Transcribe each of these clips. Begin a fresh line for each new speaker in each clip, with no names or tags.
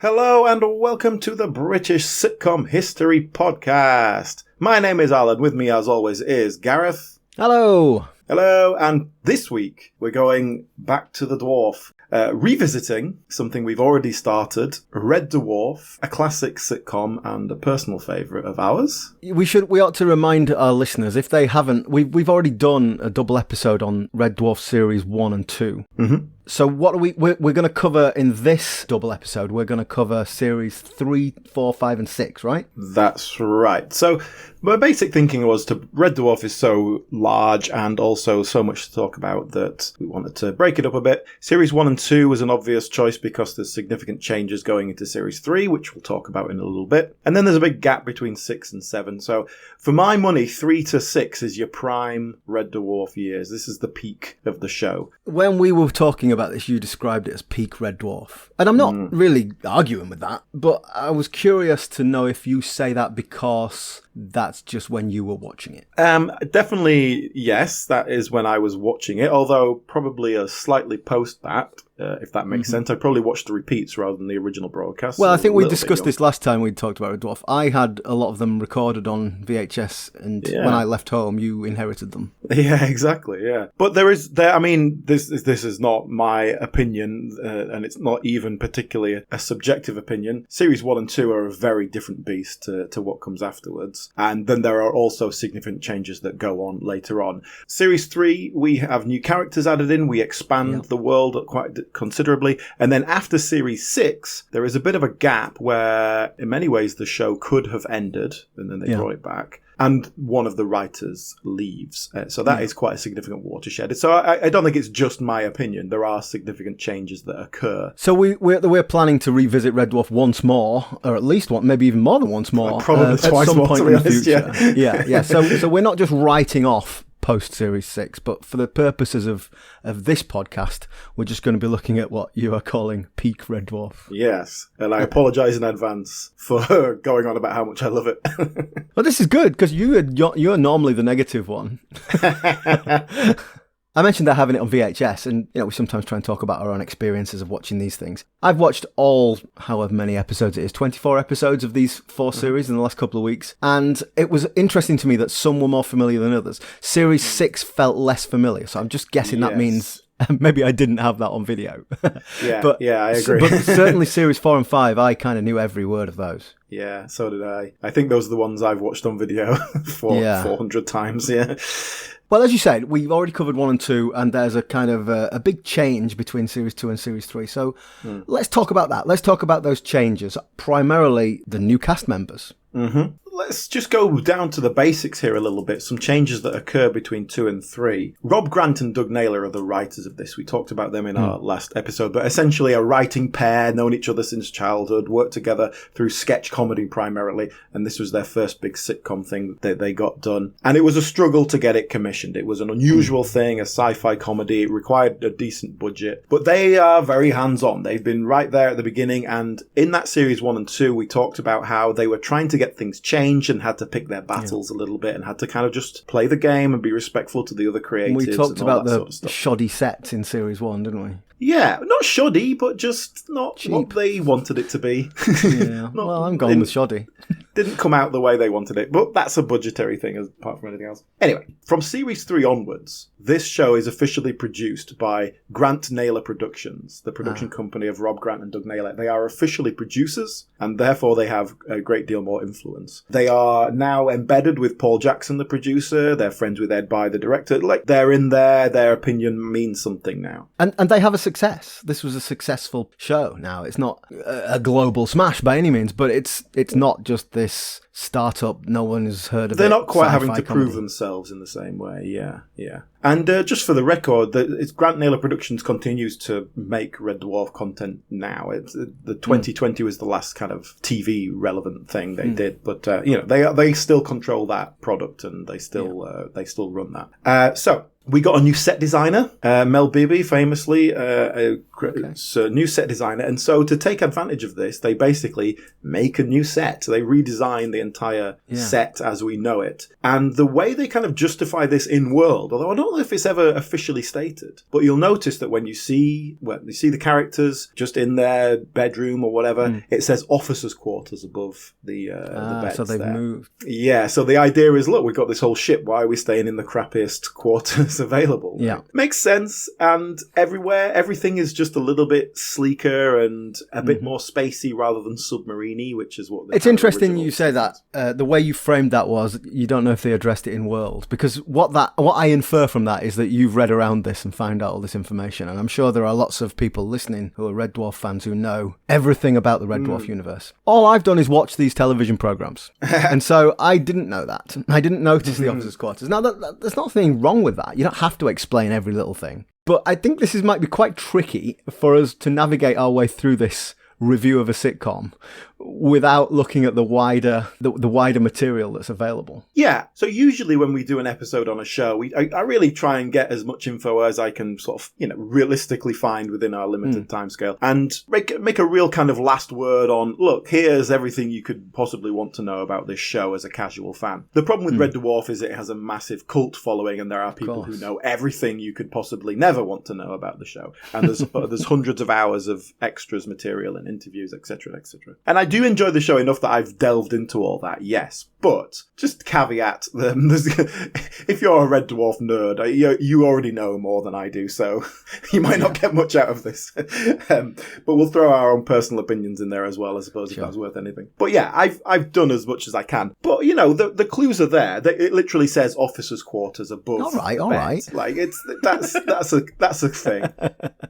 Hello and welcome to the British Sitcom History Podcast. My name is Alan. With me, as always, is Gareth.
Hello.
Hello. And this week, we're going back to the Dwarf, revisiting something we've already started, Red Dwarf, a classic sitcom and a personal favourite of ours.
We ought to remind our listeners, if they haven't, we've already done a double episode on Red Dwarf Series 1 and 2.
Mm-hmm.
So what we're going to cover in this double episode, we're going to cover Series 3, 4, 5 and 6, right?
That's right. So my basic thinking was Red Dwarf is so large and also so much to talk about that we wanted to break it up a bit. Series 1 and 2 was an obvious choice because there's significant changes going into Series 3, which we'll talk about in a little bit. And then there's a big gap between 6 and 7. So for my money, 3 to 6 is your prime Red Dwarf years. This is the peak of the show.
When we were talking about this, you described it as peak Red Dwarf. And I'm not really arguing with that, but I was curious to know if you say that because that's just when you were watching it.
Definitely, yes, that is when I was watching it, although probably a slightly post that, if that makes sense. I probably watched the repeats rather than the original broadcast.
Well, I think we discussed this last time we talked about Red Dwarf. I had a lot of them recorded on VHS, and when I left home, you inherited them.
Yeah, exactly, yeah. But this is not my opinion, and it's not even particularly a subjective opinion. Series 1 and 2 are a very different beast to what comes afterwards. And then there are also significant changes that go on later on. Series 3, we have new characters added in. We expand the world quite considerably. And then after Series 6, there is a bit of a gap where, in many ways, the show could have ended, and then they brought it back. And one of the writers leaves. So that is quite a significant watershed. So I don't think it's just my opinion. There are significant changes that occur.
So we're planning to revisit Red Dwarf once more, or at least one, maybe even more than once more.
Probably twice
at some
more,
point
to be
in the
honest,
future. Yeah. So we're not just writing off post-Series 6, but for the purposes of this podcast, we're just going to be looking at what you are calling peak Red Dwarf.
Yes, and I apologise in advance for going on about how much I love it.
Well, this is good, because you're normally the negative one. I mentioned they're having it on VHS, and we sometimes try and talk about our own experiences of watching these things. I've watched all, however many episodes it is, 24 episodes of these 4 series in the last couple of weeks, and it was interesting to me that some were more familiar than others. Series 6 felt less familiar, so I'm just guessing that means maybe I didn't have that on video.
I agree.
But certainly Series 4 and 5, I kind of knew every word of those.
Yeah, so did I. I think those are the ones I've watched on video 400 times,
Well, as you said, we've already covered 1 and 2, and there's a kind of a big change between Series 2 and Series 3. So let's talk about that. Let's talk about those changes, primarily the new cast members.
Mm-hmm. Let's just go down to the basics here a little bit. Some changes that occur between 2 and 3. Rob Grant and Doug Naylor are the writers of this. We talked about them in our last episode, but essentially a writing pair, known each other since childhood, worked together through sketch comedy primarily, and this was their first big sitcom thing that they got done. And it was a struggle to get it commissioned. It was an unusual thing, a sci-fi comedy. It required a decent budget, but they are very hands-on. They've been right there at the beginning, and in that Series 1 and 2, we talked about how they were trying to get things changed and had to pick their battles a little bit and had to kind of just play the game and be respectful to the other creatives.
We talked about the
sort of stuff.
shoddy sets in Series 1, didn't we?
Yeah, not shoddy, but just not
cheap.
What they wanted it to be.
Yeah. Well, I'm going with shoddy.
Didn't come out the way they wanted it, but that's a budgetary thing apart from anything else. Anyway, from Series 3 onwards, this show is officially produced by Grant Naylor Productions, the production company of Rob Grant and Doug Naylor. They are officially producers, and therefore they have a great deal more influence. They are now embedded with Paul Jackson, the producer. They're friends with Ed By, the director. Like, they're in there. Their opinion means something now.
And they have a success. This was a successful show now. It's not a global smash by any means, but it's not just this startup, no one has heard of it.
They're not quite having to
comedy.
prove themselves in the same way, yeah. And just for the record, Grant Naylor Productions continues to make Red Dwarf content now. The 2020 was the last kind of TV relevant thing they did, but they still control that product and they still run that. So we got a new set designer, Mel Bibby, famously, a new set designer. And so to take advantage of this, they basically make a new set. They redesign the entire set as we know it. And the way they kind of justify this in world, although I don't don't know if it's ever officially stated, but you'll notice that when you see the characters just in their bedroom or whatever, it says officers' quarters above the beds.
So they've moved.
Yeah, so the idea is, look, we've got this whole ship. Why are we staying in the crappiest quarters available?
Yeah.
Makes sense. And everything is just a little bit sleeker and a bit more spacey rather than submarine-y, which is what...
It's interesting you say that. The way you framed that was, you don't know if they addressed it in World, because what I infer from that is that you've read around this and found out all this information, and I'm sure there are lots of people listening who are Red Dwarf fans who know everything about the Red Dwarf universe. All I've done is watch these television programs, and so I didn't know that. I didn't notice the officers' quarters. Now, there's nothing wrong with that. You don't have to explain every little thing. But I think this might be quite tricky for us to navigate our way through this review of a sitcom without looking at the wider material that's available.
Yeah, so usually when we do an episode on a show, I really try and get as much info as I can sort of, realistically find within our limited timescale, and make a real kind of last word on, look, here's everything you could possibly want to know about this show as a casual fan. The problem with Red Dwarf is it has a massive cult following, and there are people who know everything you could possibly never want to know about the show. And there's hundreds of hours of extras material and interviews, etc., etc. And I do enjoy the show enough that I've delved into all that, yes. But just caveat, if you're a Red Dwarf nerd, you already know more than I do, so you might not get much out of this. But we'll throw our own personal opinions in there as well, I suppose, if that's worth anything. But yeah, I've done as much as I can. But, the clues are there. It literally says officers' quarters above.
All right.
Like, that's a thing.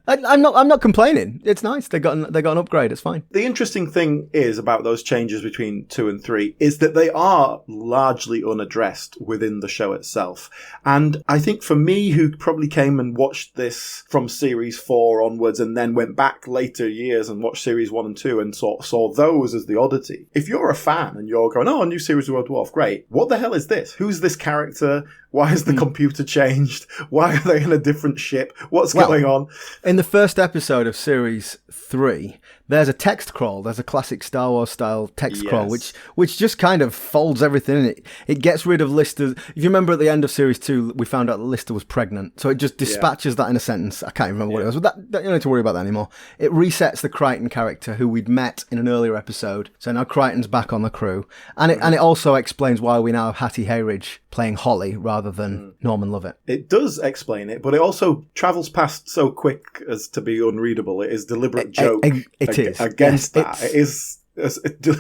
I'm not complaining. It's nice. They got an upgrade. It's fine.
The interesting thing is about those changes between 2 and 3 is that they are largely unaddressed within the show itself. And I think for me, who probably came and watched this from series 4 onwards and then went back later years and watched series 1 and 2 and saw those as the oddity, if you're a fan and you're going, oh, a new series of Red Dwarf, great. What the hell is this? Who's this character? Why has the computer changed? Why are they in a different ship? What's going on?
In the first episode of Series 3, there's a text crawl. There's a classic Star Wars style text crawl, which just kind of folds everything in it. It gets rid of Lister. If you remember at the end of Series 2, we found out that Lister was pregnant. So it just dispatches that in a sentence. I can't remember what it was, but you don't need to worry about that anymore. It resets the Kryten character who we'd met in an earlier episode. So now Kryten's back on the crew. And it also explains why we now have Hattie Hayridge playing Holly rather than Norman Lovett.
It does explain it, but it also travels past so quick as to be unreadable. It is deliberate joke against that. It is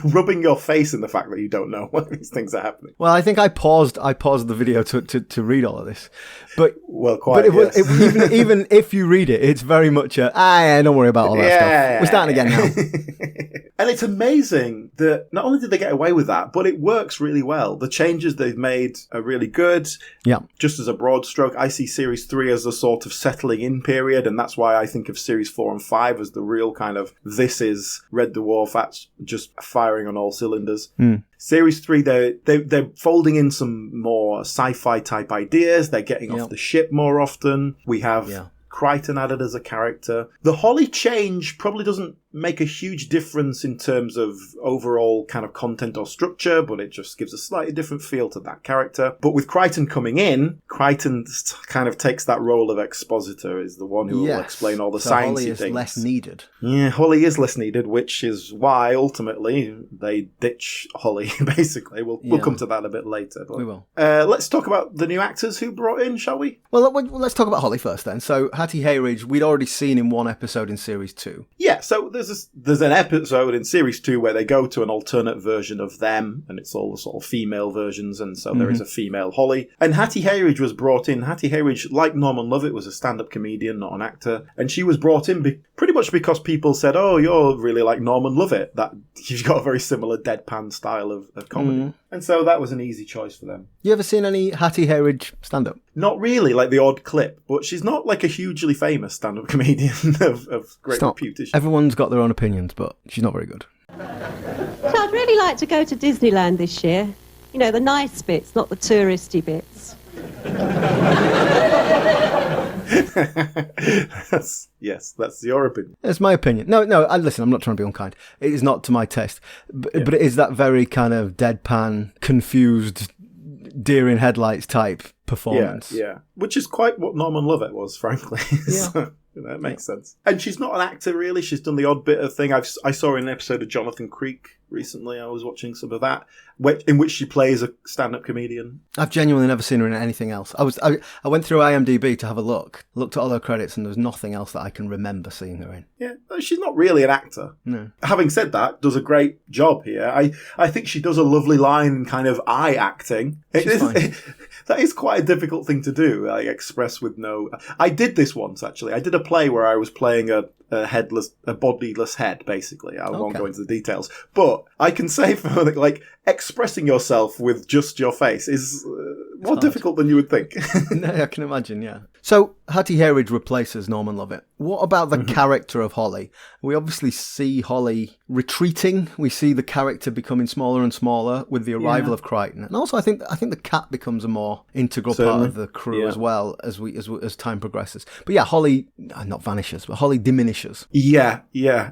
rubbing your face in the fact that you don't know when these things are happening.
Well, I think I paused the video to read all of this, but even if you read it, it's very much don't worry about all that stuff. We're starting again now.
And it's amazing that not only did they get away with that, but it works really well. The changes they've made are really good.
Yeah. Just
as a broad stroke, I see Series 3 as a sort of settling in period, and that's why I think of Series 4 and 5 as the real kind of, this is Red Dwarf at just firing on all cylinders. Series 3, they're folding in some more sci-fi type ideas. They're getting off the ship more often. We have Kryten added as a character. The Holly change probably doesn't make a huge difference in terms of overall kind of content or structure, but it just gives a slightly different feel to that character. But with Kryten coming in, Kryten kind of takes that role of expositor, is the one who will explain all the sciencey
Holly is
things.
Less needed.
Yeah, Holly is less needed, which is why ultimately they ditch Holly, basically. We'll come to that a bit later. But,
we will.
Let's talk about the new actors who brought in, shall we?
Well, let's talk about Holly first then. So Hattie Hayridge, we'd already seen in one episode in Series 2.
Yeah, so there's an episode in Series 2 where they go to an alternate version of them, and it's all the sort of female versions, and so there is a female Holly. And Hattie Hayridge was brought in. Hattie Hayridge, like Norman Lovett, was a stand-up comedian, not an actor. And she was brought in pretty much because people said, oh, you're really like Norman Lovett. That you've got a very similar deadpan style of comedy. And so that was an easy choice for them.
You ever seen any Hattie Hayridge stand-up?
Not really, like the odd clip, but she's not like a hugely famous stand-up comedian of great reputation.
Everyone's got their own opinions, but she's not very good.
So I'd really like to go to Disneyland this year. You know, the nice bits, not the touristy bits.
That's your opinion.
It's my opinion. No, listen, I'm not trying to be unkind. It is not to my taste. But it is that very kind of deadpan, confused, deer in headlights type performance.
Yeah. Which is quite what Norman Lovett was, frankly.
Yeah.
So, it makes sense. And she's not an actor, really. She's done the odd bit of thing. I saw in an episode of Jonathan Creek recently. I was watching some of that, in which she plays a stand-up comedian.
I've genuinely never seen her in anything else. I went through IMDb to have a looked at all her credits, and there's nothing else that I can remember seeing her in.
Yeah, she's not really an actor.
No.
Having said that, does a great job here. I think she does a lovely line in kind of eye acting. That is quite a difficult thing to do, like express with no... I did this once, actually. I did a play where I was playing a bodiless head, basically. I won't go into the details. But I can say, for like, expressing yourself with just your face is more difficult than you would think.
No, I can imagine, yeah. So, Hattie Herridge replaces Norman Lovett. What about the character of Holly? We obviously see Holly retreating. We see the character becoming smaller and smaller with the arrival of Kryten. And also, I think the cat becomes a more integral part of the crew as well as time progresses. But yeah, Holly not vanishes, but Holly diminishes.
Yeah,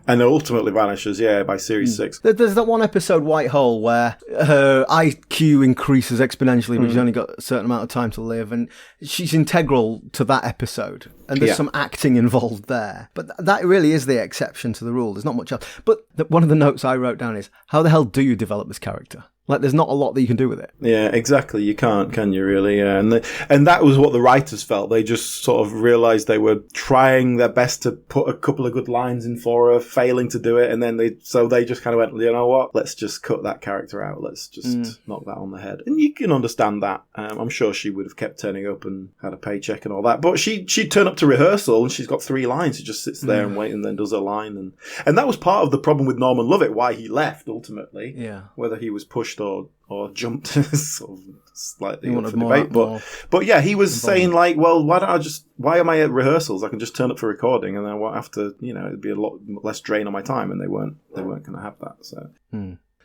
and ultimately vanishes. By series 6.
There's that one episode, White Hole, where her IQ increases exponentially, but she's only got a certain amount of time to live, and she's integral to that episode. And there's some acting involved there. But that really is the exception to the rule. There's not much else. But one of the notes I wrote down is, how the hell do you develop this character? Like, there's not a lot that you can do with it.
Yeah, exactly. You can't, can you, really? Yeah. And that was what the writers felt. They just sort of realised they were trying their best to put a couple of good lines in for her, failing to do it, and then they just kind of went, you know what? Let's just cut that character out. Let's just knock that on the head. And you can understand that. I'm sure she would have kept turning up and had a paycheck and all that. But she'd turn up to rehearsal and she's got 3 lines. She just sits there and waits and then does her line. And that was part of the problem with Norman Lovett, why he left, ultimately. Yeah. Whether he was pushed or jumped sort of slightly up for debate. But yeah, he was saying like, well, why am I at rehearsals? I can just turn up for recording and then I won't have to, it'd be a lot less drain on my time, and they weren't going to have that. So.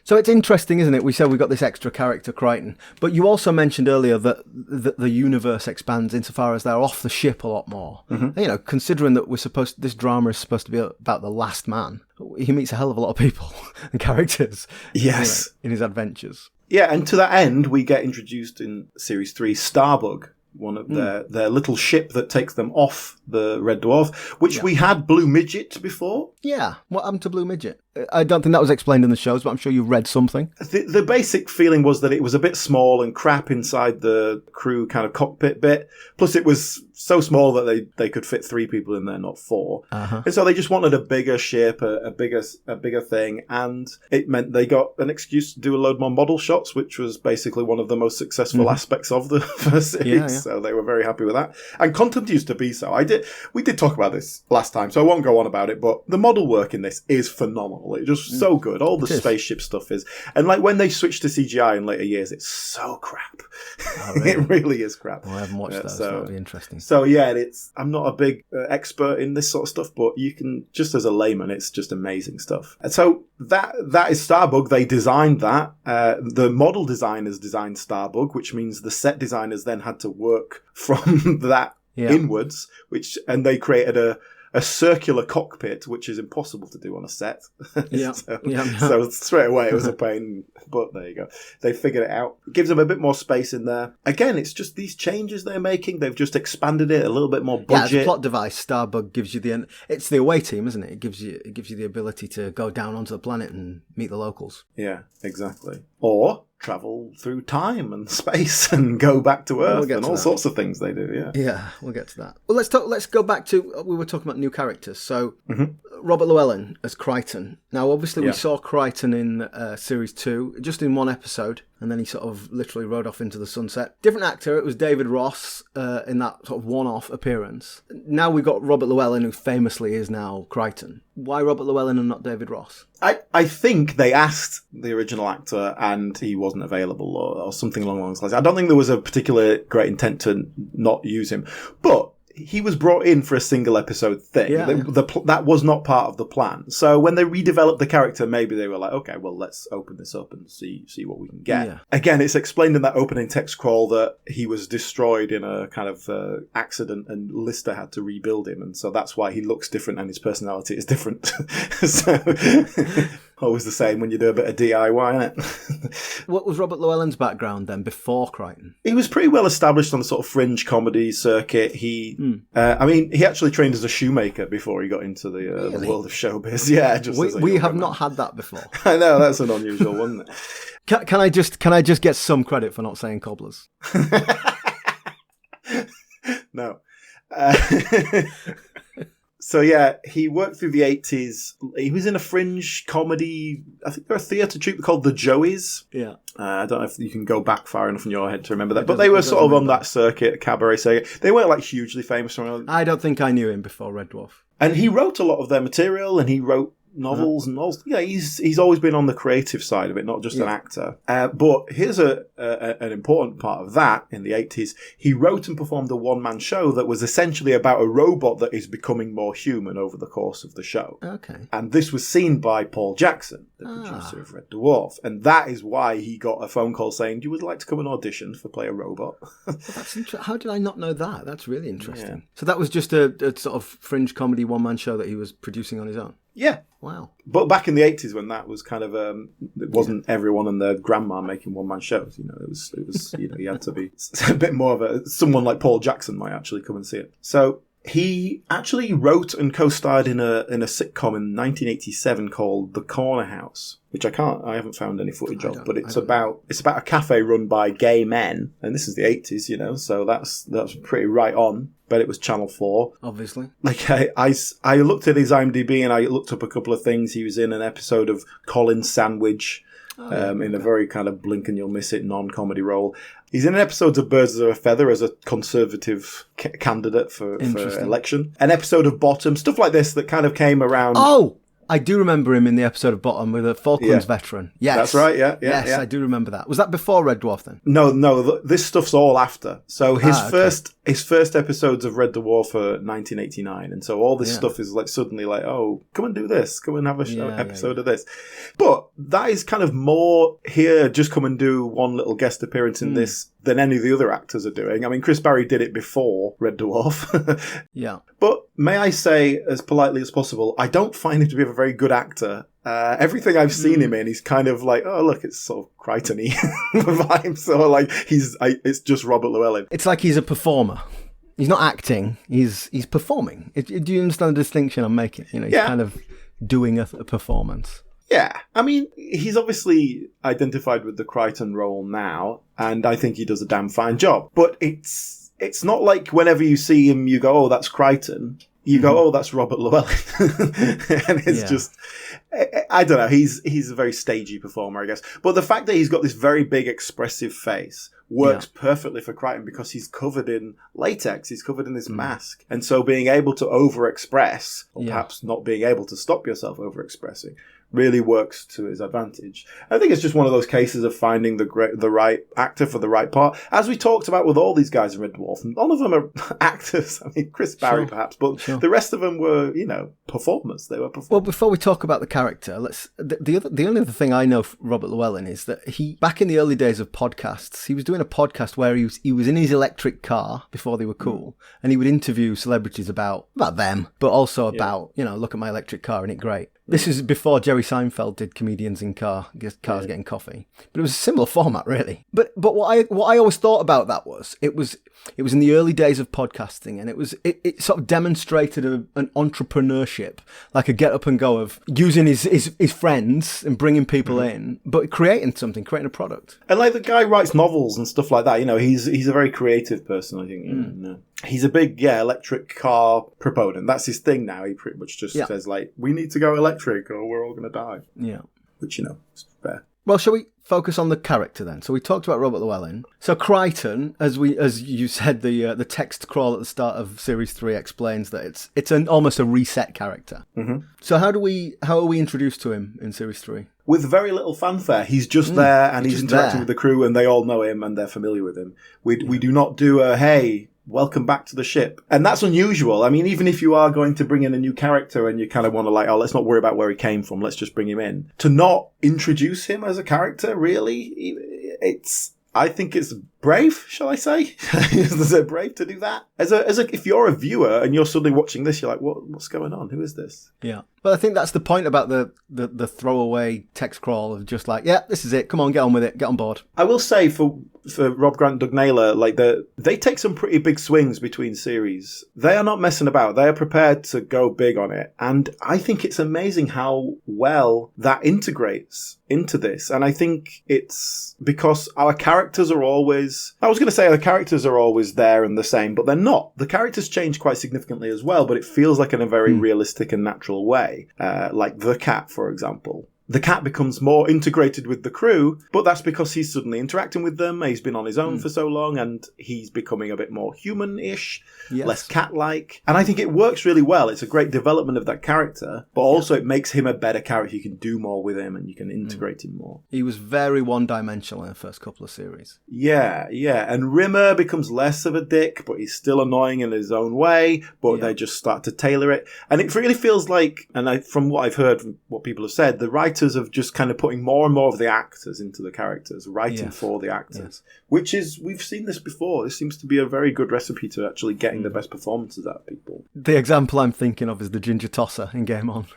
So it's interesting, isn't it? We said we got this extra character, Kryten, but you also mentioned earlier that the universe expands insofar as they're off the ship a lot more. Mm-hmm. Considering that this drama is supposed to be about the last man, he meets a hell of a lot of people and characters.
Yes,
in his adventures.
Yeah, and to that end, we get introduced in Series 3 Starbug, one of their little ship that takes them off the Red Dwarf, which we had Blue Midget before.
Yeah, what happened to Blue Midget? I don't think that was explained in the shows, but I'm sure you've read something.
The basic feeling was that it was a bit small and crap inside the crew kind of cockpit bit. Plus, it was so small that they could fit 3 people in there, not 4. Uh-huh. And so they just wanted a bigger ship, a bigger thing, and it meant they got an excuse to do a load more model shots, which was basically one of the most successful aspects of the first series. Yeah. So they were very happy with that, and continues to be so. We did talk about this last time, so I won't go on about it. But the model work in this is phenomenal. It's just so good. All the spaceship stuff is, and like when they switched to CGI in later years, it's so crap. Oh, really? It really is crap.
Well, I haven't watched that, so that'll be interesting.
So yeah, I'm not a big expert in this sort of stuff, but you can, just as a layman, it's just amazing stuff. And so that is Starbug. They designed that. The model designers designed Starbug, which means the set designers then had to work from that inwards, and they created a circular cockpit, which is impossible to do on a set. So straight away it was a pain, but there you go. They figured it out. It gives them a bit more space in there. Again, it's just these changes they're making. They've just expanded it, a little bit more budget.
Yeah, the plot device, Starbug gives you it's the away team, isn't it? It gives you the ability to go down onto the planet and meet the locals.
Yeah, exactly. Or travel through time and space and go back to Earth and all sorts of things they do.
Yeah, we'll get to that. Well, let's go back to, we were talking about new characters. So Robert Llewellyn as Kryten. Now, obviously, we saw Kryten in Series 2, just in one episode, and then he sort of literally rode off into the sunset. Different actor, it was David Ross in that sort of one-off appearance. Now we've got Robert Llewellyn, who famously is now Kryten. Why Robert Llewellyn and not David Ross?
I think they asked the original actor and he wasn't available or something along those lines. I don't think there was a particular great intent to not use him. But he was brought in for a single episode thing. That was not part of the plan. So when they redeveloped the character, maybe they were like, okay, well, let's open this up and see what we can get. Yeah. Again, it's explained in that opening text crawl that he was destroyed in a kind of accident and Lister had to rebuild him. And so that's why he looks different and his personality is different. Always the same when you do a bit of DIY, isn't it?
What was Robert Llewellyn's background then before Kryten?
He was pretty well established on the sort of fringe comedy circuit. He actually trained as a shoemaker before he got into the world of showbiz. Yeah,
we have not had that before.
I know, that's an unusual one, isn't it?
Can I just get some credit for not saying cobblers?
No. So yeah, he worked through the 80s. He was in a fringe comedy, I think they're a theatre troupe called the Joeys.
Yeah.
I don't know if you can go back far enough in your head to remember that. But they were sort of on that circuit, cabaret circuit. They weren't like hugely famous.
I don't think I knew him before Red Dwarf.
And he wrote a lot of their material, and he wrote novels and all. Yeah, he's always been on the creative side of it, not just an actor. But here's an important part of that. In the 80s, he wrote and performed a one-man show that was essentially about a robot that is becoming more human over the course of the show.
Okay.
And this was seen by Paul Jackson, the producer of Red Dwarf, and that is why he got a phone call saying, "You would like to come and audition for play a robot?"
Well, that's How did I not know that? That's really interesting. Yeah. So that was just a sort of fringe comedy one-man show that he was producing on his own?
Yeah.
Wow.
But back in the 80s, when that was kind of, it wasn't everyone and their grandma making one-man shows, it was you had to be a bit more of someone like Paul Jackson might actually come and see it. So he actually wrote and co-starred in a sitcom in 1987 called The Corner House, which I haven't found any footage of, but it's about a cafe run by gay men, and this is the 80s, so that's pretty right on. But it was Channel 4.
Obviously.
Like, I looked at his IMDb and I looked up a couple of things. He was in an episode of Colin's Sandwich in a very kind of blink and you'll miss it non-comedy role. He's in an episode of Birds of a Feather as a Conservative candidate for election. An episode of Bottom, stuff like this that kind of came around.
Oh! I do remember him in the episode of Bottom with a Falklands veteran. Yes.
That's right, yeah.
Yes, I do remember that. Was that before Red Dwarf then?
No, this stuff's all after. So his first episodes of Red Dwarf are 1989, and so all this stuff is like suddenly like, oh, come and do this, come and have a episode of this. But that is kind of more here, just come and do one little guest appearance in this than any of the other actors are doing. I mean, Chris Barry did it before Red Dwarf. Yeah. But may I say, as politely as possible, I don't find him to be a very good actor. Everything I've seen him in, he's kind of like, oh, look, it's sort of Kryten-y vibe. So, like, it's just Robert Llewellyn.
It's like he's a performer. He's not acting. He's performing. Do you understand the distinction I'm making? He's kind of doing a performance.
Yeah. I mean, he's obviously identified with the Kryten role now, and I think he does a damn fine job. But it's not like whenever you see him, you go, oh, that's Kryten. You go, oh, that's Robert Llewellyn. And it's just, I don't know, he's a very stagey performer, I guess. But the fact that he's got this very big expressive face works perfectly for Kryten because he's covered in latex, he's covered in this mask. And so being able to overexpress, or perhaps not being able to stop yourself overexpressing, really works to his advantage. I think it's just one of those cases of finding the right actor for the right part. As we talked about with all these guys in Red Dwarf, none of them are actors. I mean, Chris Barry perhaps, but the rest of them were, performers. They were performers.
Well, before we talk about the character, the only other thing I know of Robert Llewellyn is that he, back in the early days of podcasts, he was doing a podcast where he was in his electric car before they were cool, and he would interview celebrities about them, but also about, look at my electric car, isn't it great? This is before Jerry Seinfeld did comedians in cars getting coffee, but it was a similar format, really. But what I always thought about that was it was in the early days of podcasting, and it sort of demonstrated an entrepreneurship, like a get up and go of using his friends and bringing people in, but creating a product.
And like the guy writes novels and stuff like that. He's a very creative person. I think. He's a big electric car proponent. That's his thing now. He pretty much just says like, we need to go electric or we're all going to die. Yeah, which is fair.
Well, shall we focus on the character then? So we talked about Robert Llewellyn. So Kryten, as you said, the text crawl at the start of Series 3 explains that it's almost a reset character. Mm-hmm. So how are we introduced to him in Series 3?
With very little fanfare. He's just there and he's interacting with the crew and they all know him and they're familiar with him. We do not do a, hey, welcome back to the ship. And that's unusual. I mean, even if you are going to bring in a new character and you kind of want to like, oh, let's not worry about where he came from, let's just bring him in. To not introduce him as a character, really, I think it's brave, shall I say? Is it brave to do that? If you're a viewer and you're suddenly watching this, you're like, what's going on? Who is this?
Yeah. But I think that's the point about the throwaway text crawl of just like, yeah, this is it. Come on, get on with it. Get on board.
I will say for Rob Grant and Doug Naylor, like they take some pretty big swings between series. They are not messing about. They are prepared to go big on it. And I think it's amazing how well that integrates into this. And I think it's because our characters are always, I was going to say the characters are always there and the same, but they're not. The characters change quite significantly as well, but it feels like in a very realistic and natural way. Like the cat, for example. The cat becomes more integrated with the crew, but that's because he's suddenly interacting with them. He's been on his own for so long, and he's becoming a bit more human-ish, less cat-like. And I think it works really well. It's a great development of that character, but also it makes him a better character. You can do more with him, and you can integrate him more.
He was very one-dimensional in the first couple of series.
Yeah. And Rimmer becomes less of a dick, but he's still annoying in his own way, but they just start to tailor it. And it really feels like, from what I've heard, from what people have said, the writers of just kind of putting more and more of the actors into the characters, writing for the actors, which is, we've seen this before. This seems to be a very good recipe to actually getting the best performances out of people.
The example I'm thinking of is the ginger tosser in Game On,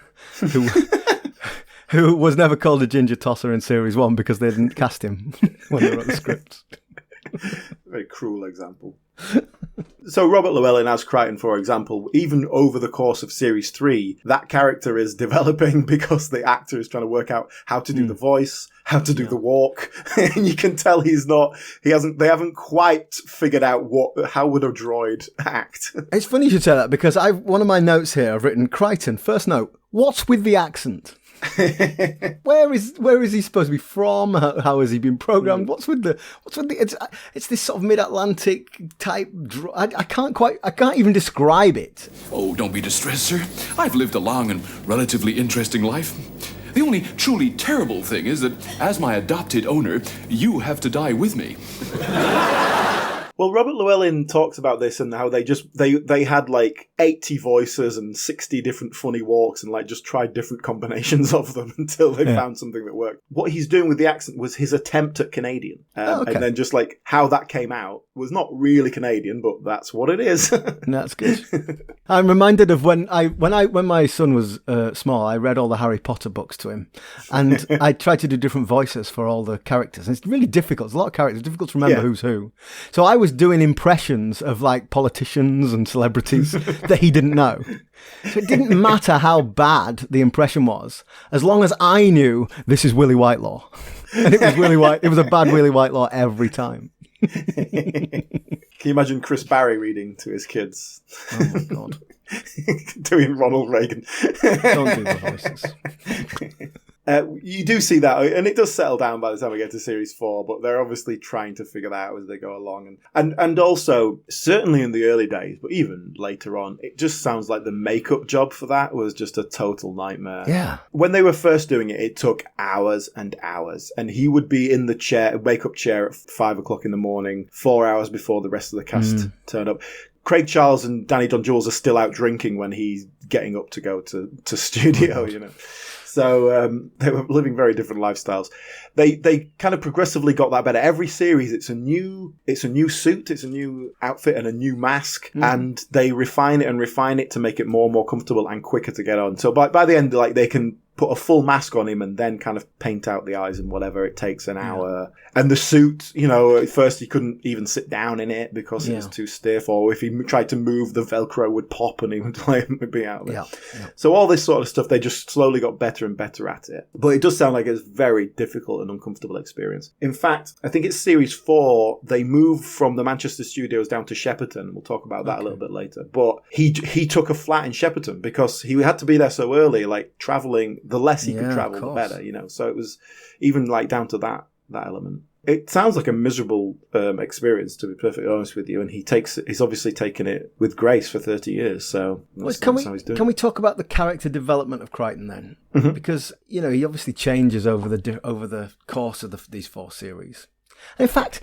who was never called a ginger tosser in Series 1 because they didn't cast him when they wrote the script.
Very cruel example. So Robert Llewellyn as Kryten, for example, even over the course of Series 3, that character is developing because the actor is trying to work out how to do the voice, how to do the walk, and you can tell they haven't quite figured out how would a droid act.
It's funny you should say that because one of my notes here, I've written Kryten, first note, what's with the accent? Where is he supposed to be from? How has he been programmed? What's with the it's this sort of mid-Atlantic type I can't even describe it.
Oh, don't be distressed, sir. I've lived a long and relatively interesting life. The only truly terrible thing is that as my adopted owner, you have to die with me.
Well, Robert Llewellyn talks about this and how they had like 80 voices and 60 different funny walks and like just tried different combinations of them until they found something that worked. What he's doing with the accent was his attempt at Canadian. And then just like how that came out was not really Canadian, but that's what it is.
That's good. I'm reminded of when my son was small, I read all the Harry Potter books to him and I tried to do different voices for all the characters. And it's really difficult. There's a lot of characters. It's difficult to remember who's who. So I was doing impressions of like politicians and celebrities that he didn't know. So it didn't matter how bad the impression was, as long as I knew this is Willie Whitelaw. And it was it was a bad Willie Whitelaw every time.
Can you imagine Chris Barry reading to his kids?
Oh my God.
Doing Ronald Reagan.
Don't do the voices.
You do see that, and it does settle down by the time we get to Series 4, but they're obviously trying to figure that out as they go along. And also, certainly in the early days, but even later on, it just sounds like the makeup job for that was just a total nightmare.
Yeah.
When they were first doing it, it took hours and hours, and he would be in the makeup chair at 5 o'clock in the morning, 4 hours before the rest of the cast turned up. Craig Charles and Danny Don Jules are still out drinking when he's getting up to go to studio, you know. So they were living very different lifestyles. They kind of progressively got that better. Every series, it's a new suit, it's a new outfit and a new mask, and they refine it to make it more and more comfortable and quicker to get on. So by the end, like they can put a full mask on him and then kind of paint out the eyes and whatever. It takes an hour. And the suit, you know, at first he couldn't even sit down in it because it was too stiff, or if he tried to move, the Velcro would pop and he would be out of it. So all this sort of stuff, they just slowly got better and better at it. But it does sound like it's a very difficult and uncomfortable experience. In fact, I think it's Series 4, they moved from the Manchester studios down to Shepperton. We'll talk about that a little bit later. But he took a flat in Shepperton because he had to be there so early, like travelling. The less he could travel, the better, you know. So it was even like down to that element. It sounds like a miserable experience, to be perfectly honest with you. And he's obviously taken it with grace for 30 years. So that's how he's doing.
Can we talk about the character development of Kryten then? Mm-hmm. Because you know he obviously changes over the course of these 4 series. And in fact,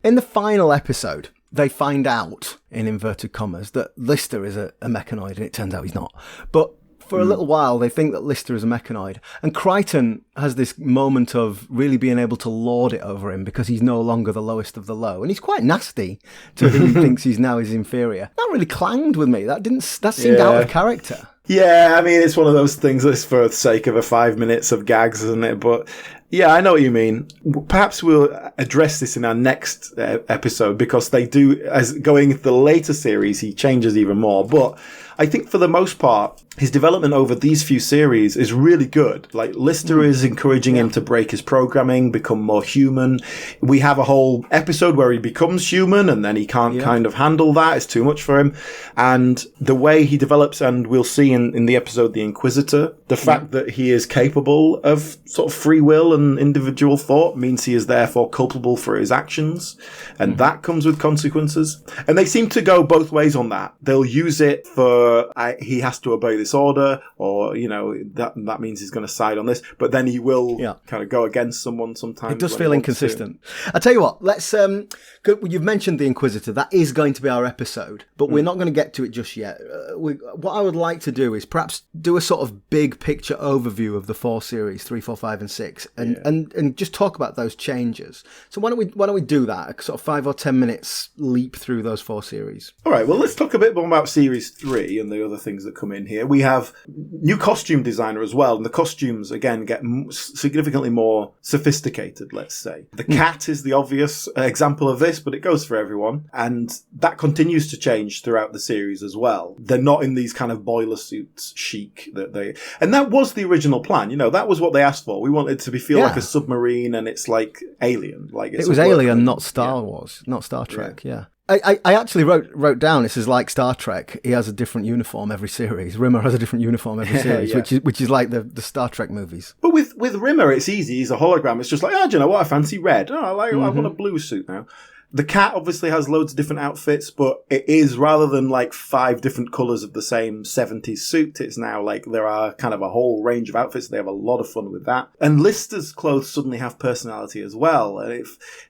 in the final episode, they find out, in inverted commas, that Lister is a mechanoid, and it turns out he's not. But For a little while, they think that Lister is a mechanoid. And Kryten has this moment of really being able to lord it over him because he's no longer the lowest of the low. And he's quite nasty to who he thinks he's now his inferior. That really clanged with me. That seemed out of character.
Yeah, I mean, it's one of those things that's for the sake of a 5 minutes of gags, isn't it? But yeah, I know what you mean. Perhaps we'll address this in our next episode, because they do, as going into the later series, he changes even more. But I think for the most part, his development over these few series is really good. Like, Lister is encouraging him to break his programming, become more human. We have a whole episode where he becomes human and then he can't kind of handle that. It's too much for him. And the way he develops, and we'll see in the episode The Inquisitor, the fact that he is capable of sort of free will and individual thought means he is therefore culpable for his actions. And that comes with consequences. And they seem to go both ways on that. They'll use it for, he has to obey this order, or, you know, that means he's going to side on this, but then he will kind of go against someone sometimes.
It does feel inconsistent. I'll tell you what, let's you've mentioned The Inquisitor. That is going to be our episode, but we're not going to get to it just yet. What I would like to do is perhaps do a sort of big picture overview of the 4 series, 3, 4, 5 and 6, and just talk about those changes. So why don't we do that, a sort of 5 or 10 minutes leap through those 4 series.
All right, well, let's talk a bit more about series 3 and the other things that come in here. We have new costume designer as well, and the costumes, again, get significantly more sophisticated, let's say. The cat is the obvious example of this, but it goes for everyone, and that continues to change throughout the series as well. They're not in these kind of boiler suits chic and that was the original plan. You know, that was what they asked for. We wanted to feel like a submarine, and it's like Alien. Like it
was Alien, not Star Wars, not Star Trek. I actually wrote down, this is like Star Trek. He has a different uniform every series. Rimmer has a different uniform every series, which is like the Star Trek movies.
But with Rimmer, it's easy. He's a hologram. It's just like, do you know what? I fancy red. I want a blue suit now. The cat obviously has loads of different outfits, but it is, rather than like 5 different colours of the same 70s suit, it's now like there are kind of a whole range of outfits. They have a lot of fun with that. And Lister's clothes suddenly have personality as well. And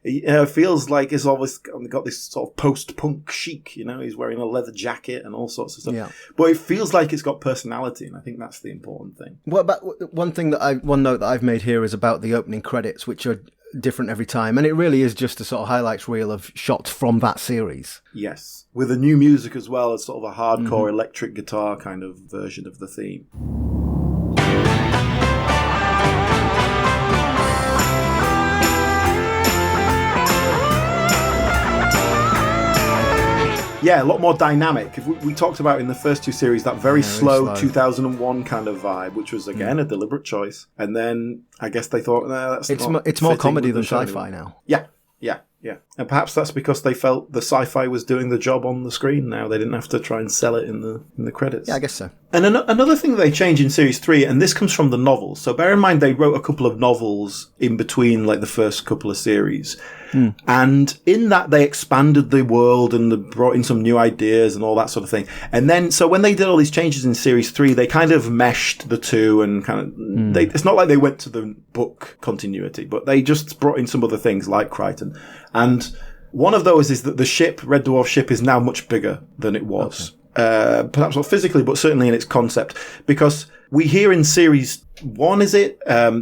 it feels like it's always got this sort of post-punk chic, you know, he's wearing a leather jacket and all sorts of stuff. Yeah. But it feels like it's got personality, and I think that's the important thing.
What about one note that I've made here is about the opening credits, which are different every time, and it really is just a sort of highlights reel of shots from that series.
Yes, with the new music as well as sort of a hardcore electric guitar kind of version of the theme. Yeah, a lot more dynamic. We talked about in the first 2 series that very slow 2001 kind of vibe, which was, again, a deliberate choice. And then I guess they thought,
it's more comedy than sci-fi now.
Yeah. And perhaps that's because they felt the sci-fi was doing the job on the screen now. They didn't have to try and sell it in the credits.
Yeah, I guess so.
And another thing they changed in Series 3, and this comes from the novels. So bear in mind they wrote a couple of novels in between like the first couple of series. And in that they expanded the world and they brought in some new ideas and all that sort of thing. And then, so when they did all these changes in Series 3, they kind of meshed the two and kind of, it's not like they went to the book continuity, but they just brought in some other things like Kryten. And one of those is that the ship, Red Dwarf ship, is now much bigger than it was. Okay. Perhaps not physically, but certainly in its concept. Because we hear in Series 1,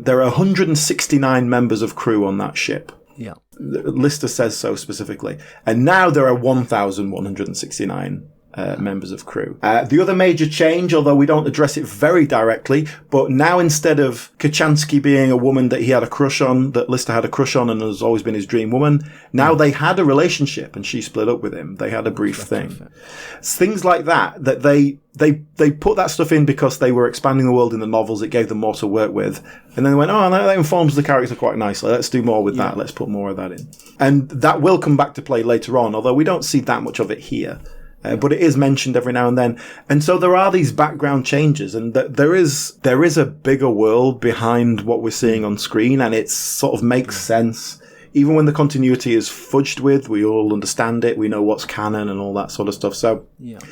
there are 169 members of crew on that ship.
Yeah.
Lister says so specifically. And now there are 1,169 members of crew. The other major change, although we don't address it very directly, but now instead of Kachansky being a woman that he had a crush on, that Lister had a crush on and has always been his dream woman, now they had a relationship and she split up with him. They had a brief thing. Things like that they put that stuff in because they were expanding the world in the novels. It gave them more to work with. And then they went, that informs the character quite nicely. Let's do more with that. Let's put more of that in. And that will come back to play later on, although we don't see that much of it here. But it is mentioned every now and then. And so there are these background changes, and there is a bigger world behind what we're seeing on screen, and it sort of makes sense. Even when the continuity is fudged with, we all understand it, we know what's canon and all that sort of stuff. So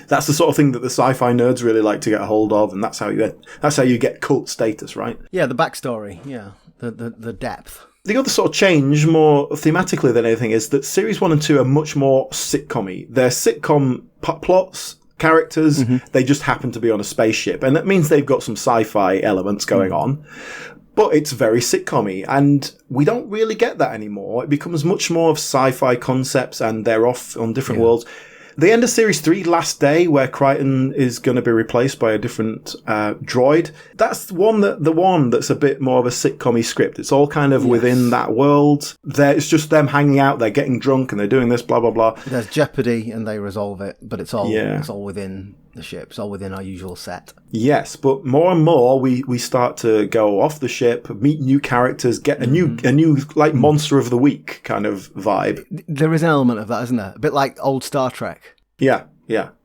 that's the sort of thing that the sci-fi nerds really like to get a hold of, and that's how you get cult status, right?
Yeah, the backstory, the depth.
The other sort of change, more thematically than anything, is that Series 1 and 2 are much more sitcom-y. They're sitcom plots, characters. They just happen to be on a spaceship. And that means they've got some sci-fi elements going on. But it's very sitcom-y, and we don't really get that anymore. It becomes much more of sci-fi concepts, and they're off on different worlds. The end of Series 3, Last Day, where Kryten is going to be replaced by a different droid, that's the one that's a bit more of a sitcom-y script. It's all kind of within that world. It's just them hanging out, they're getting drunk, and they're doing this, blah, blah, blah.
There's jeopardy, and they resolve it, but it's all within the ship. It's all within our usual set.
Yes, but more and more we start to go off the ship, meet new characters, get a new like monster of the week kind of vibe.
There is an element of that, isn't there? A bit like old Star Trek.
Yeah.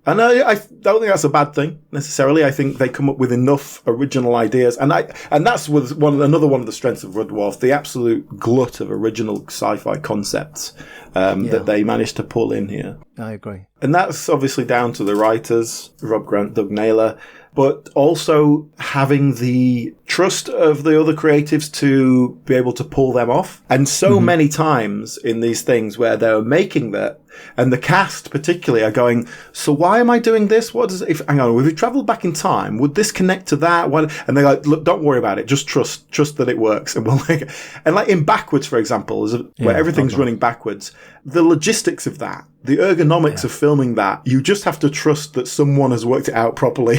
And I don't think that's a bad thing necessarily. I think they come up with enough original ideas, and that's another one of the strengths of Red Dwarf, the absolute glut of original sci-fi concepts that they managed to pull in here.
I agree,
and that's obviously down to the writers, Rob Grant, Doug Naylor, but also having the trust of the other creatives to be able to pull them off. And so many times in these things where they're making that, and the cast particularly are going, so why am I doing this? Hang on, if we traveled back in time, would this connect to that? And they're like, look, don't worry about it. Just trust that it works. And like in Backwards, for example, where everything's running backwards, the logistics of that, the ergonomics of filming that, you just have to trust that someone has worked it out properly.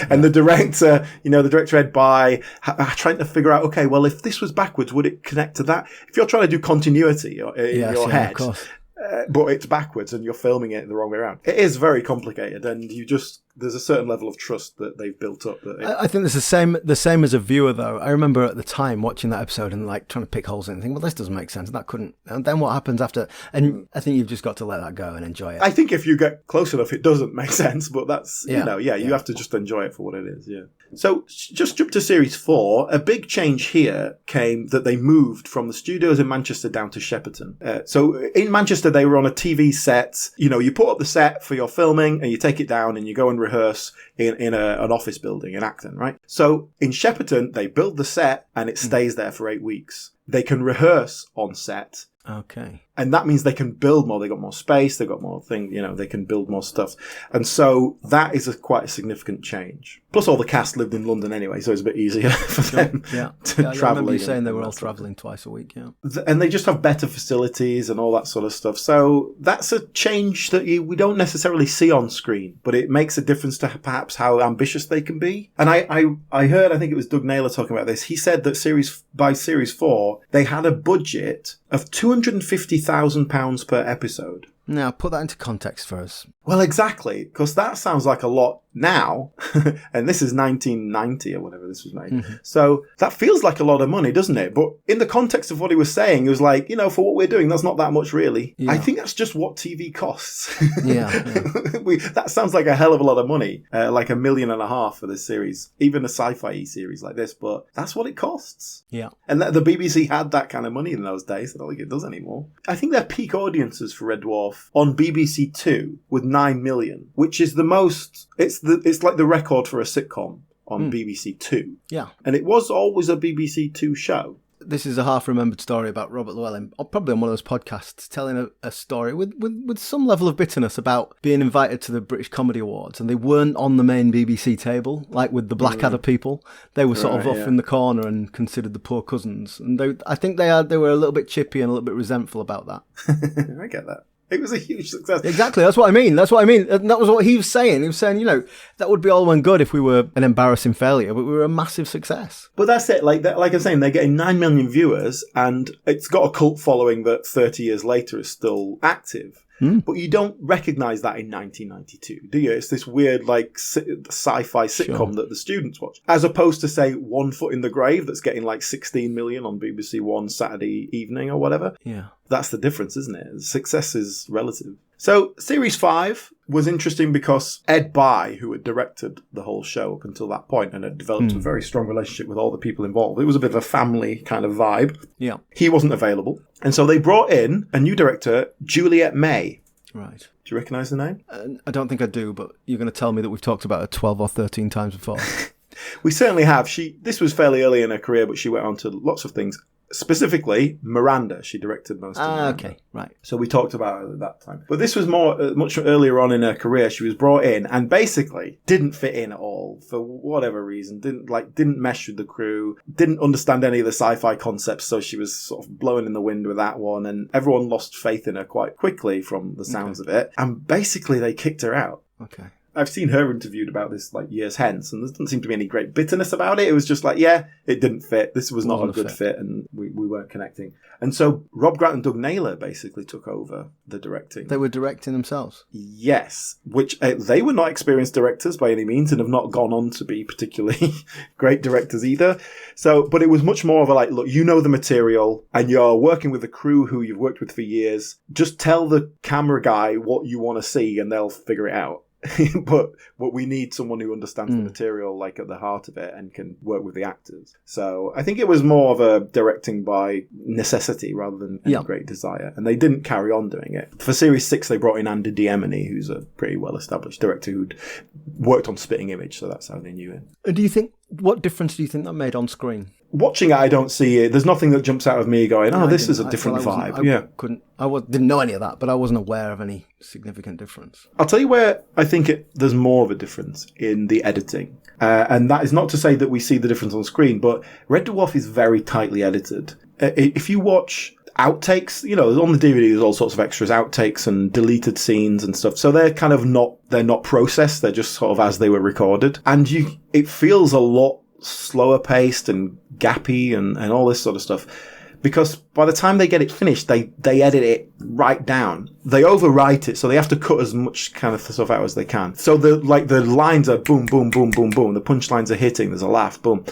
And the director Ed By, trying to figure out, okay, well, if this was backwards, would it connect to that? If you're trying to do continuity in your head,
of course.
But it's backwards and you're filming it the wrong way around. It is very complicated, and there's a certain level of trust that they've built up.
I think there's the same as a viewer, though. I remember at the time watching that episode and like trying to pick holes in it and think, well, this doesn't make sense. That couldn't. And then what happens after? And I think you've just got to let that go and enjoy it.
I think if you get close enough, it doesn't make sense, but that's, you have to just enjoy it for what it is. Yeah. So just jump to Series 4. A big change here came that they moved from the studios in Manchester down to Shepperton. So in Manchester, they were on a TV set. You put up the set for your filming and you take it down and you go and rehearse in an office building in Acton, right? So in Shepperton, they build the set and it stays there for 8 weeks. They can rehearse on set.
Okay.
And that means they can build more. They got more space. They got more things. They can build more stuff. And so that is quite a significant change. Plus, all the cast lived in London anyway, so it's a bit easier for them to travel.
I remember you saying they were all travelling twice a week. Yeah,
and they just have better facilities and all that sort of stuff. So that's a change that we don't necessarily see on screen, but it makes a difference to perhaps how ambitious they can be. And I heard, I think it was Doug Naylor talking about this. He said that by Series 4, they had a budget of £250,000 per episode.
Now, put that into context for us.
Well, exactly, because that sounds like a lot now, and this is 1990 or whatever this was made. So that feels like a lot of money, doesn't it? But in the context of what he was saying, it was like, for what we're doing, that's not that much really. Yeah. I think that's just what TV costs. That sounds like a hell of a lot of money, like $1.5 million for this series, even a sci-fi series like this, but that's what it costs.
Yeah.
And the BBC had that kind of money in those days. I don't think it does anymore. I think their peak audiences for Red Dwarf on BBC Two with 9 million, which is the most. It's like the record for a sitcom on BBC Two.
Yeah,
and it was always a BBC Two show.
This is a half-remembered story about Robert Llewellyn, probably on one of those podcasts, telling a story with some level of bitterness about being invited to the British Comedy Awards, and they weren't on the main BBC table, like with the Blackadder people. They were sort of off in the corner and considered the poor cousins. And I think they were a little bit chippy and a little bit resentful about that.
I get that. It was a huge success.
Exactly. That's what I mean. And that was what he was saying. He was saying, that would be all well and good if we were an embarrassing failure, but we were a massive success.
But that's it. Like I'm saying, they're getting 9 million viewers, and it's got a cult following that 30 years later is still active. But you don't recognise that in 1992, do you? It's this weird, sci-fi sitcom that the students watch. As opposed to, say, One Foot in the Grave that's getting 16 million on BBC One Saturday evening or whatever.
Yeah.
That's the difference, isn't it? Success is relative. So, Series 5 was interesting because Ed By, who had directed the whole show up until that point and had developed a very strong relationship with all the people involved, it was a bit of a family kind of vibe.
Yeah.
He wasn't available. And so they brought in a new director, Juliet May.
Right.
Do you recognise the name?
I don't think I do, but you're going to tell me that we've talked about her 12 or 13 times before.
We certainly have. This was fairly early in her career, but she went on to lots of things. Specifically, Miranda. She directed most of Miranda.
Okay, right.
So we talked about her at that time. But this was much earlier on in her career. She was brought in and basically didn't fit in at all for whatever reason. Didn't mesh with the crew. Didn't understand any of the sci-fi concepts. So she was sort of blowing in the wind with that one. And everyone lost faith in her quite quickly from the sounds of it. And basically they kicked her out.
Okay.
I've seen her interviewed about this years hence, and there doesn't seem to be any great bitterness about it. It was just like, yeah, it didn't fit. This was not a good fit, and we weren't connecting. And so Rob Grant and Doug Naylor basically took over the directing.
They were directing themselves?
Yes, which they were not experienced directors by any means and have not gone on to be particularly great directors either. So, but it was much more of a look, you know the material and you're working with a crew who you've worked with for years. Just tell the camera guy what you want to see and they'll figure it out. but we need someone who understands the material at the heart of it and can work with the actors. So I think it was more of a directing by necessity rather than any great desire. And they didn't carry on doing it. For Series 6, they brought in Andy Diemeny, who's a pretty well-established director who'd worked on Spitting Image, so that's how they knew him.
What difference do you think that made on screen?
Watching it, I don't see it. There's nothing that jumps out of me going, this is a different vibe.
Didn't know any of that, but I wasn't aware of any significant difference.
I'll tell you where I think there's more of a difference in the editing. And that is not to say that we see the difference on screen, but Red Dwarf is very tightly edited. If you watch outtakes, on the DVD there's all sorts of extras, outtakes and deleted scenes and stuff. So they're kind of they're not processed, they're just sort of as they were recorded. And it feels a lot slower paced and gappy and all this sort of stuff. Because by the time they get it finished, they edit it right down. They overwrite it, so they have to cut as much kind of stuff out as they can. So the lines are boom, boom, boom, boom, boom. The punchlines are hitting. There's a laugh, boom.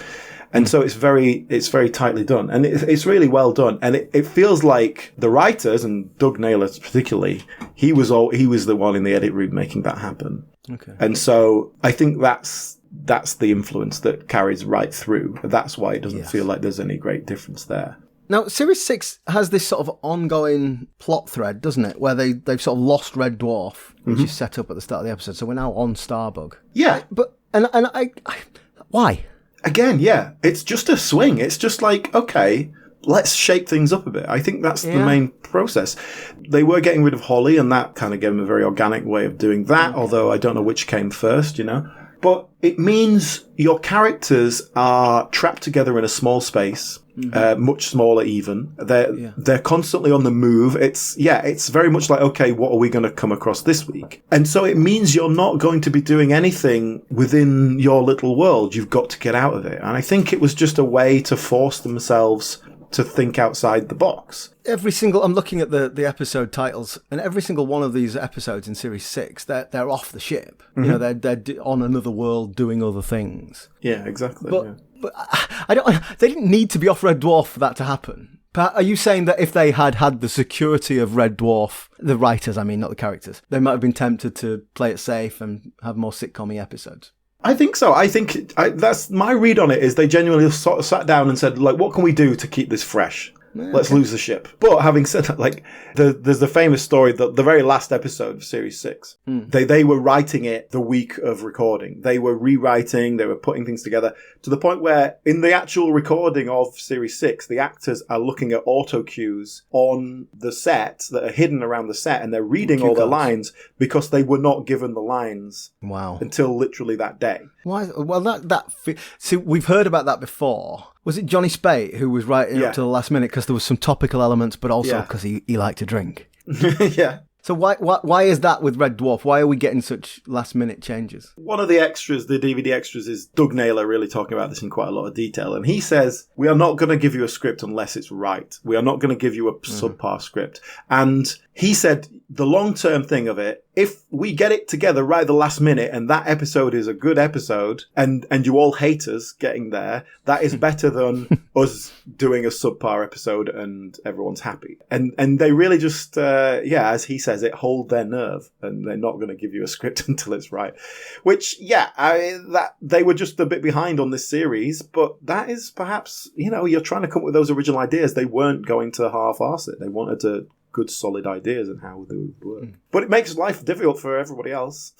And so it's very tightly done. And it's really well done. And it feels like the writers, and Doug Naylor particularly, he was the one in the edit room making that happen.
Okay.
And so I think that's the influence that carries right through. That's why it doesn't feel like there's any great difference there.
Now, Series 6 has this sort of ongoing plot thread, doesn't it? Where they've sort of lost Red Dwarf, which is set up at the start of the episode. So we're now on Starbug.
Yeah.
Why?
Again, yeah. It's just a swing. It's just okay, let's shake things up a bit. I think that's the main process. They were getting rid of Holly, and that kind of gave them a very organic way of doing that, although I don't know which came first, But it means your characters are trapped together in a small space, much smaller even. They're constantly on the move. It's very much okay, what are we going to come across this week? And so it means you're not going to be doing anything within your little world. You've got to get out of it. And I think it was just a way to force themselves to think outside the box.
I'm looking at the episode titles, and every single one of these episodes in Series 6, they're off the ship. They're on another world doing other things.
Yeah, exactly.
But they didn't need to be off Red Dwarf for that to happen. But are you saying that if they had the security of Red Dwarf, the writers, I mean, not the characters, they might have been tempted to play it safe and have more sitcom-y episodes?
I think so. I think that's my read on it, is they genuinely sort of sat down and said, what can we do to keep this fresh? Let's lose the ship. But having said that, there's the famous story that the very last episode of Series 6, they were writing it the week of recording. They were rewriting, they were putting things together to the point where in the actual recording of Series 6, the actors are looking at auto cues on the set that are hidden around the set, and they're reading all their lines because they were not given the lines until literally that day.
Why? Well, see, we've heard about that before. Was it Johnny Spate who was writing up to the last minute because there was some topical elements, but also because he liked to drink?
Yeah.
So why is that with Red Dwarf? Why are we getting such last minute changes?
One of the extras, the DVD extras, is Doug Naylor really talking about this in quite a lot of detail. And he says, we are not going to give you a script unless it's right. We are not going to give you a subpar script. And he said the long-term thing of it, if we get it together right at the last minute and that episode is a good episode and you all hate us getting there, that is better than us doing a subpar episode and everyone's happy. And they really just, as he says it, hold their nerve, and they're not going to give you a script until it's right. Which, that they were just a bit behind on this series, but that is perhaps, you're trying to come up with those original ideas. They weren't going to half-arse it. They wanted to good, solid ideas and how they would work. But it makes life difficult for everybody else.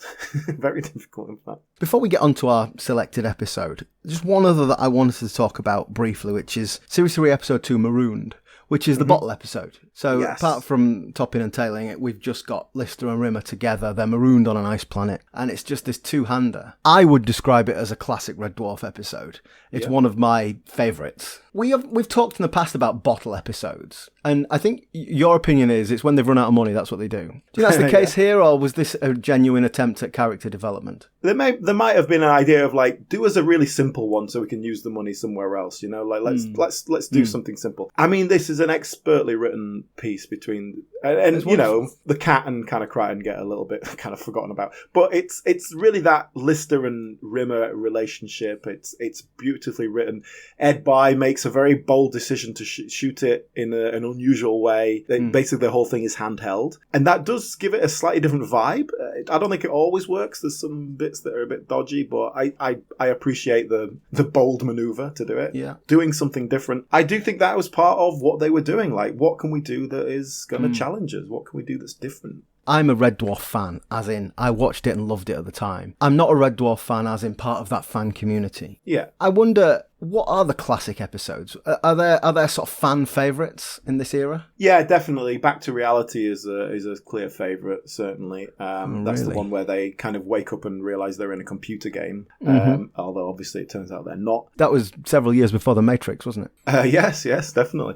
Very difficult, in fact.
Before we get on to our selected episode, just one other that I wanted to talk about briefly, which is Series 3, Episode 2, Marooned, which is the bottle episode. So apart from topping and tailing it, we've just got Lister and Rimmer together. They're marooned on an ice planet, and it's just this two-hander. I would describe it as a classic Red Dwarf episode. It's one of my favourites. We've talked in the past about bottle episodes, and I think your opinion is it's when they've run out of money, that's what they do. Do you think that's the case here, or was this a genuine attempt at character development?
There might have been an idea of like, do us a really simple one so we can use the money somewhere else, you know, like let's do something simple. I mean, this is an expertly written piece between and you know, the Cat and kind of Kryten get a little bit kind of forgotten about, but it's really that Lister and Rimmer relationship. It's beautifully written. Ed Bye makes a very bold decision to shoot it in an unusual way. Basically, the whole thing is handheld, and that does give it a slightly different vibe. I don't think it always works. There's some bits that are a bit dodgy, but I appreciate the bold maneuver to do it. Yeah, doing something different. I do think that was part of what they were doing. Like, what can we do that is going to challenge us? What can we do that's different?
I'm a Red Dwarf fan, as in I watched it and loved it at the time. I'm not a Red Dwarf fan, as in part of that fan community.
Yeah.
I wonder, what are the classic episodes? Are there sort of fan favourites in this era?
Yeah, definitely. Back to Reality is a clear favourite, certainly. That's the one where they kind of wake up and realise they're in a computer game. Although obviously it turns out they're not.
That was several years before The Matrix, wasn't it?
Yes, definitely.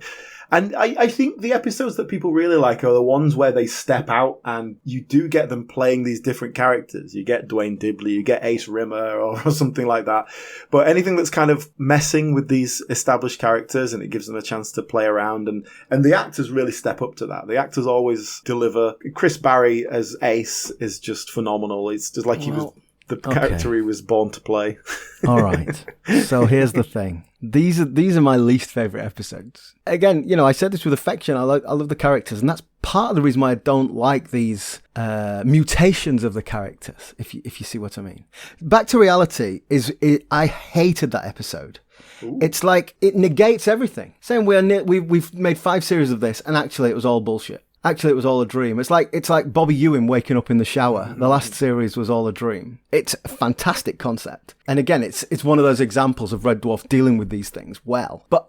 And I think the episodes that people really like are the ones where they step out and you do get them playing these different characters. You get Dwayne Dibley, you get Ace Rimmer or something like that. But anything that's kind of messing with these established characters and it gives them a chance to play around. And the actors really step up to that. The actors always deliver. Chris Barry as Ace is just phenomenal. It's just like he was the character he was born to play.
All right. So here's the thing. These are my least favourite episodes. Again, you know, I said this with affection. I love the characters, and that's part of the reason why I don't like these mutations of the characters, if you see what I mean. Back to Reality I hated that episode. Ooh. It's like it negates everything. Saying we've made 5 series of this, and actually it was all bullshit. Actually, it was all a dream. It's like Bobby Ewing waking up in the shower. The last series was all a dream. It's a fantastic concept. And again, it's one of those examples of Red Dwarf dealing with these things well. But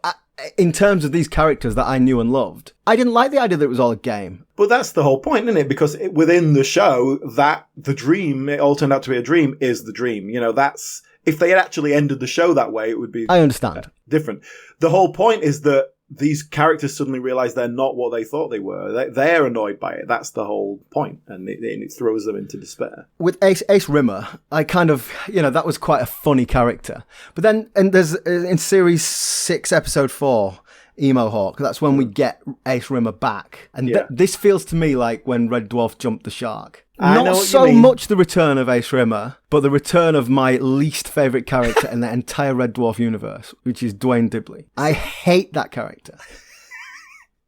in terms of these characters that I knew and loved, I didn't like the idea that it was all a game.
But that's the whole point, isn't it? Because within the show, that the dream, it all turned out to be a dream, is the dream. You know, that's... If they had actually ended the show that way, it would be...
I understand.
Different. The whole point is that these characters suddenly realize they're not what they thought they were. They're annoyed by it. That's the whole point, and it throws them into despair.
With Ace Rimmer, I kind of, you know, that was quite a funny character. But then, and there's in Series 6, Episode 4, Emo Hawk, that's when we get Ace Rimmer back. And this feels to me like when Red Dwarf jumped the shark. Not so much the return of Ace Rimmer, but the return of my least favourite character in the entire Red Dwarf universe, which is Dwayne Dibley. I hate that character.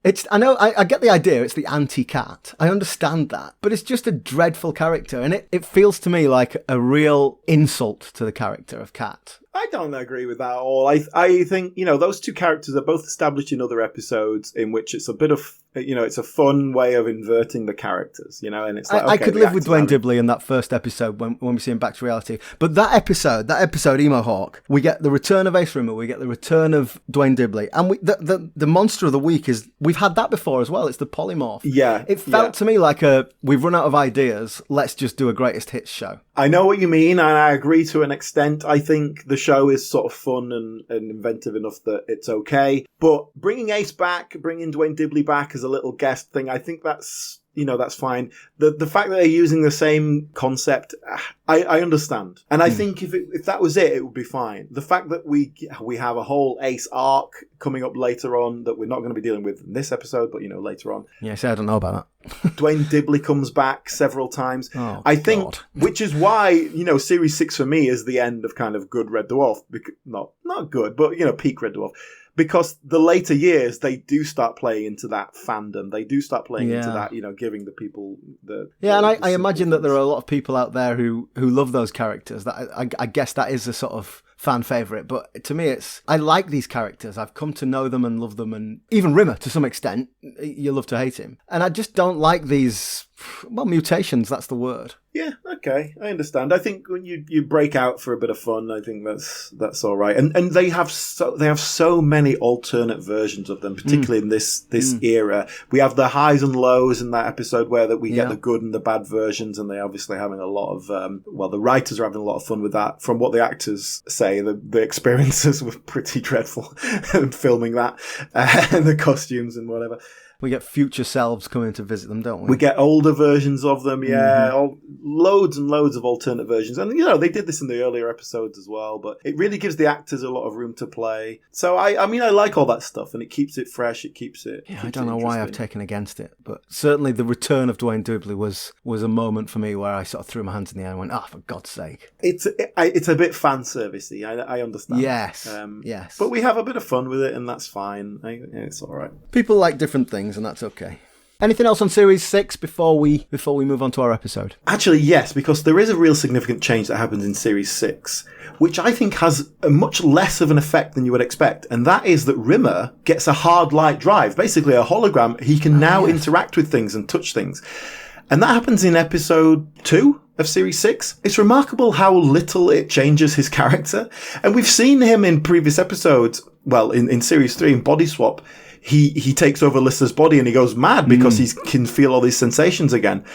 I get the idea, it's the anti-cat. I understand that. But it's just a dreadful character, and it feels to me like a real insult to the character of Cat.
I don't agree with that at all. I think, you know, those two characters are both established in other episodes in which it's a bit of, you know, it's a fun way of inverting the characters, you know, and it's like,
I could live with Dwayne Dibley in that first episode when we see him back to reality. But that episode, Emo Hawk, we get the return of Ace Rimmer, we get the return of Dwayne Dibley, and the monster of the week is, we've had that before as well, it's the polymorph.
Yeah.
It felt to me like we've run out of ideas, let's just do a greatest hits show.
I know what you mean, and I agree to an extent. I think the show is sort of fun and inventive enough that it's okay. But bringing Ace back, bringing Dwayne Dibley back as a little guest thing, I think that's, you know, that's fine. The fact that they're using the same concept, I understand. And I think if that was it would be fine. The fact that we have a whole Ace arc coming up later on that we're not going to be dealing with in this episode, but, you know, later on.
Yeah, I don't know about that.
Dwayne Dibley comes back several times.
Oh,
I think, which is why, you know, Series 6 for me is the end of kind of good Red Dwarf. Not good, but, you know, peak Red Dwarf. Because the later years, they do start playing into that fandom. They do start playing into that, you know, giving the people the...
Yeah, and I imagine that there are a lot of people out there who love those characters. That I guess that is a sort of fan favourite, but to me I like these characters. I've come to know them and love them, and even Rimmer to some extent. You love to hate him. And I just don't like these, well, mutations, that's the word.
Yeah, okay, I understand. I think when you break out for a bit of fun, I think that's all right. And they have so many alternate versions of them, particularly in this era. We have the highs and lows in that episode where that we get the good and the bad versions, and they're obviously having a lot of the writers are having a lot of fun with that. From what the actors say, the experiences were pretty dreadful filming that, and the costumes and whatever.
We get future selves coming to visit them, don't we?
We get older versions of them, loads and loads of alternate versions. And, they did this in the earlier episodes as well, but it really gives the actors a lot of room to play. So, I mean, I like all that stuff, and it keeps it fresh, it keeps it
I don't know why I've taken against it, but certainly the return of Dwayne Dudley was a moment for me where I sort of threw my hands in the air and went, for God's sake.
It's a bit fan servicey, I understand.
Yes, yes.
But we have a bit of fun with it, and that's fine. It's all right.
People like different things, and that's okay. Anything else on Series 6 before we move on to our episode?
Actually, yes, because there is a real significant change that happens in Series 6, which I think has a much less of an effect than you would expect, and that is that Rimmer gets a hard light drive, basically a hologram. He can now interact with things and touch things. And that happens in Episode 2 of Series 6. It's remarkable how little it changes his character. And we've seen him in previous episodes, well, in Series 3, in Body Swap, he takes over Lissa's body and he goes mad because he can feel all these sensations again.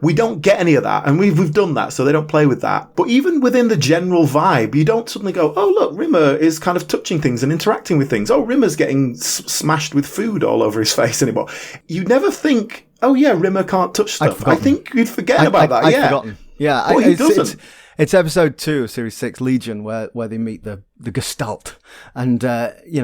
We don't get any of that, and we've done that, so they don't play with that. But even within the general vibe, you don't suddenly go, oh, look, Rimmer is kind of touching things and interacting with things. Oh, Rimmer's getting smashed with food all over his face anymore. You never think, oh, yeah, Rimmer can't touch stuff. I think you'd forget about that,
I'd forgotten. Yeah,
but he doesn't.
It's Episode 2 of Series 6, Legion, where they meet the Gestalt, and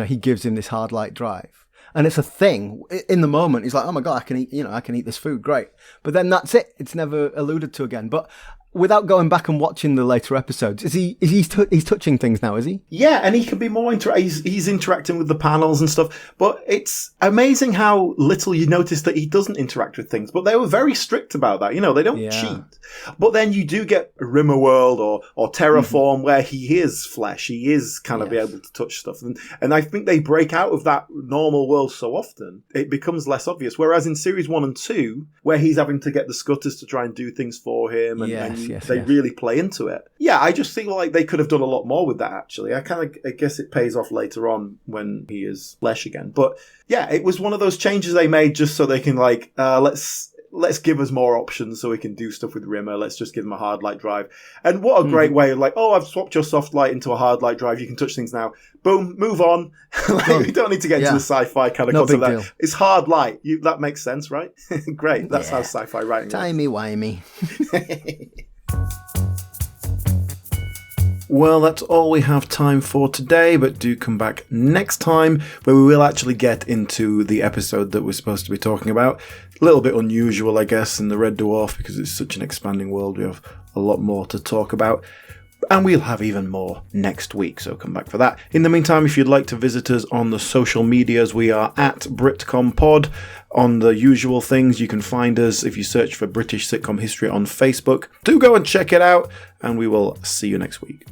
he gives him this hard light drive. And it's a thing. In the moment, he's like, oh my God, I can eat this food, great. But then that's it. It's never alluded to again. But without going back and watching the later episodes, he's touching things now, is he?
Yeah, and he can be more he's interacting with the panels and stuff. But it's amazing how little you notice that he doesn't interact with things. But they were very strict about that. They don't cheat. But then you do get Rimmer World or Terraform where he is flesh. He is kind of be able to touch stuff. And I think they break out of that normal world so often, it becomes less obvious. Whereas in Series 1 and 2, where he's having to get the Scutters to try and do things for him and they really play into it. Yeah, I just think like they could have done a lot more with that, actually. I guess it pays off later on when he is flesh again. But yeah, it was one of those changes they made just so they can let's give us more options so we can do stuff with Rimmer. Let's just give him a hard light drive. And what a great way of I've swapped your soft light into a hard light drive. You can touch things now. Boom, move on. We don't need to get into the sci-fi kind of concept.
Big deal.
It's hard light. That makes sense, right? Great. That's how sci-fi writing works.
Timey-wimey.
Well, that's all we have time for today, but do come back next time where we will actually get into the episode that we're supposed to be talking about. A little bit unusual, I guess, in the Red Dwarf because it's such an expanding world. We have a lot more to talk about. And we'll have even more next week, so come back for that. In the meantime, if you'd like to visit us on the social medias, we are at BritcomPod on the usual things. You can find us if you search for British Sitcom History on Facebook. Do go and check it out, and we will see you next week.